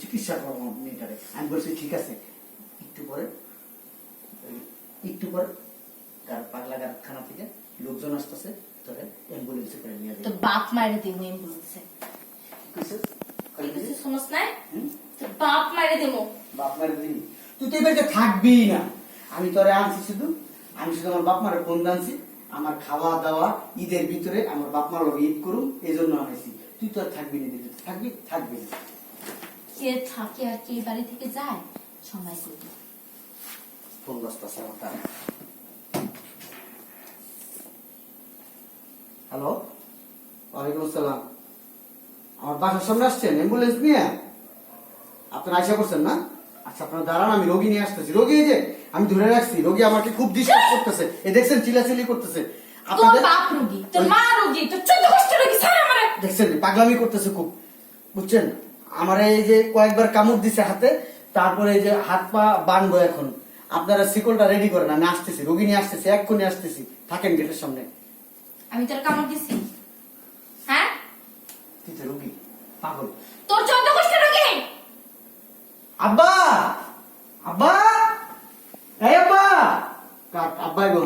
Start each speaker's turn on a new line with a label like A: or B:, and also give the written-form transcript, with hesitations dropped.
A: চিকিৎসা করবো মেয়েটারে। আমি বলছি ঠিক আছে, একটু পরে পাগলা গারখানা থেকে লোকজন আসতেছে, তোরে অ্যাম্বুলেন্সে করে নিয়ে
B: তো
A: যাবে।
B: বাপ মারে দিব অ্যাম্বুলেন্সে। কিছু শুনছ না? তো বাপ মারে দেবো।
A: বাপ মারে দিবি? তুই তো এবারে থাকবি না। আমি তোরে আনছি শুধু, আমি শুধু আমার বাপ মারে ফোন আনছি, আমার খাওয়া দাওয়া ঈদের ভিতরে আমার বাপ মার লগে ঈদ করুম, এই জন্য আনাইছি। তুই তো আর থাকবি না, থাকবি না।
B: কে থাকে আর কে বাড়ি থেকে যায় সময় করবি।
A: ফোন বাজতেছে আমার তার। হ্যালো, ওয়ালাইকুম আসসালাম। আমার বাসার সামনে আসছেন অ্যাম্বুলেন্স নিয়ে? আপনারা আশা করছেন না? আচ্ছা আপনারা দাঁড়ান, আমি রোগী নিয়ে আসতেছি। রোগী এই যে আমি ধরে রাখছি, রোগী আমাকে খুব ডিস্টার্ব করতেছে। এই দেখছেন চিল্লাচিল্লি করতেছে।
B: তোর
A: আপনাদের
B: বাপ রোগী, তোর মা রোগী, তোর 14 কষ্ট রোগী ছাড় আমারে।
A: দেখছেন পাগলামি করতেছে খুব, বুঝছেন? আমার এই যে কয়েকবার কামড় দিছে হাতে, তারপরে এই যে হাত পা বানবো এখন। আপনারা শিকলটা রেডি করেন, আমি আসতেছি, রোগী নিয়ে আসতেছি, এক্ষুনি আসতেছি। থাকেন গেটের সামনে।
B: আমি তোর কামড় দিছি? হ্যাঁ,
A: তুই তো রোগী পাগল।
B: তোর 14 কষ্ট রোগী।
A: আব্বা, আব্বা, এই আব্বা, আব্বাই